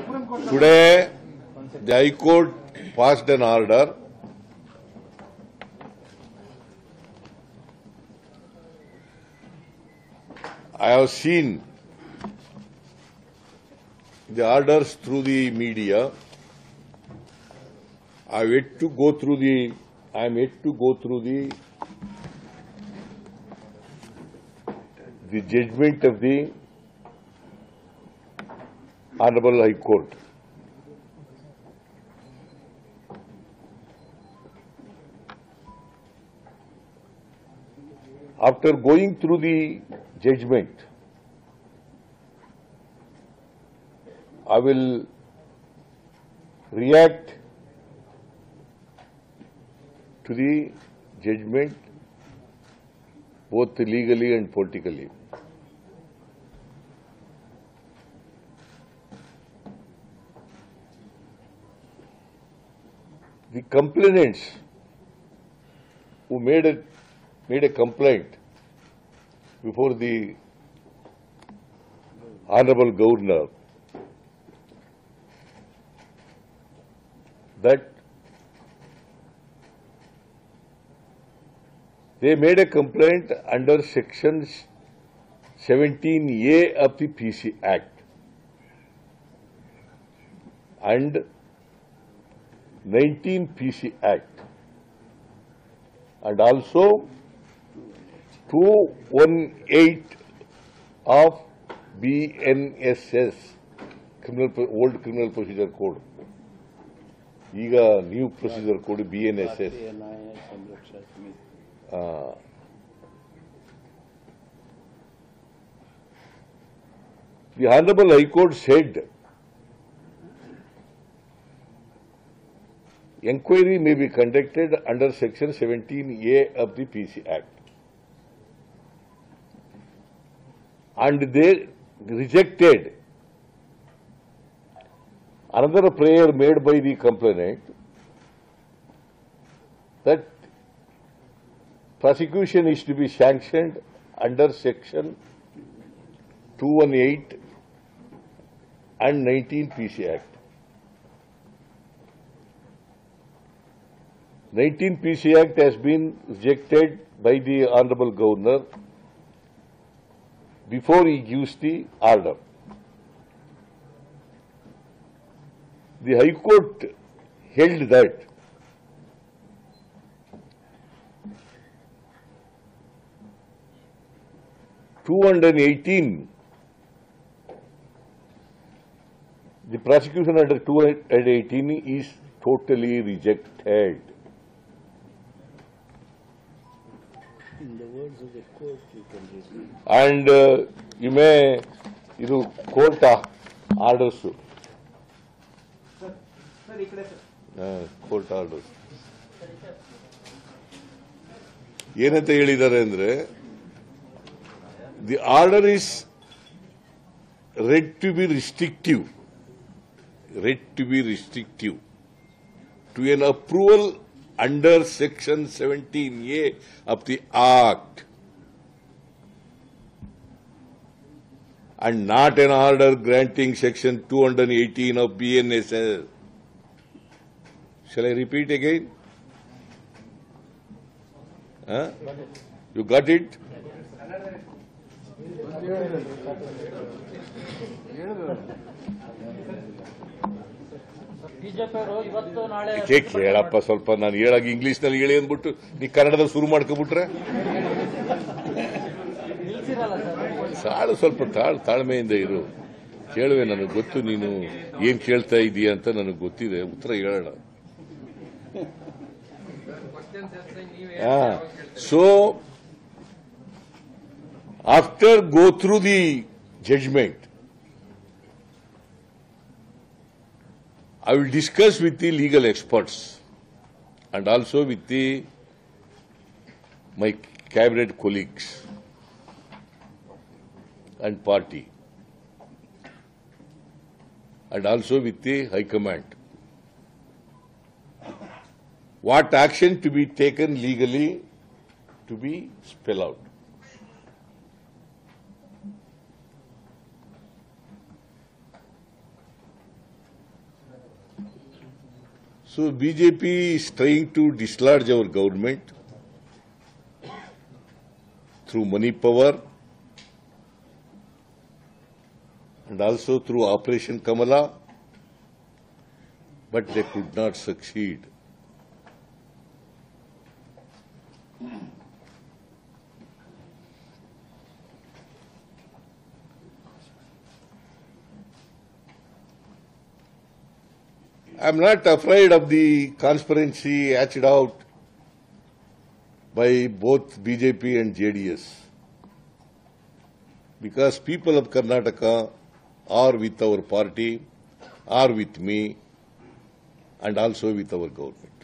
Today, the High Court passed an order I have seen the orders through the media. I am yet to go through the judgment of the Honorable High Court. After going through the judgment, I will react to the judgment both legally and politically. The complainants who made a complaint before the Honorable Governor that they made a complaint under Section 17A of the PC Act and 19 PC Act and also 218 of BNSS, Old Criminal Procedure Code. Iga new procedure code BNSS. The Honorable High Court said inquiry may be conducted under Section 17A of the PC Act. And they rejected another prayer made by the complainant that prosecution is to be sanctioned under Section 218 and 19 PC Act. 19 PC Act has been rejected by the Honorable Governor before he gives the order. The High Court held that the prosecution under 218 is totally rejected. In the words of the court, you can read. And you may, court orders. Court orders. ಏನಂತ ಹೇಳಿದ್ದಾರೆ ಅಂದ್ರೆ the order is read to be restrictive to an approval under Section 17A of the Act and not an order granting Section 218 of BNSS. Shall I repeat again? Huh? You got it? ಕೇಳಪ್ಪ ಸ್ವಲ್ಪ ನಾನು ಹೇಳಾಗ English ನಲ್ಲಿ ಹೇಳಿ ಅಂದ್ಬಿಟ್ಟು ನೀ ಕನ್ನಡದಲ್ಲಿ ಶುರು ಮಾಡ್ಕೊಬಿಟ್ರೆ ಸಾಳು ಸ್ವಲ್ಪ ತಾಳ್ಮೆಯಿಂದ ಇರು. ಕೇಳುವೆ, ನನಗೆ ಗೊತ್ತು ನೀನು ಏನ್ ಕೇಳ್ತಾ ಇದೀಯ ಅಂತ ನನಗೆ ಗೊತ್ತಿದೆ, ಉತ್ತರ ಹೇಳೋಣ. So, after go through the judgment, I will discuss with the legal experts and also with my cabinet colleagues and party and also with the High Command. What action to be taken legally to be spelled out. So BJP is trying to dislodge our government through money power and also through Operation Kamala, but they could not succeed. I am not afraid of the conspiracy hatched out by both BJP and JDS, because people of Karnataka are with our party, are with me, and also with our government.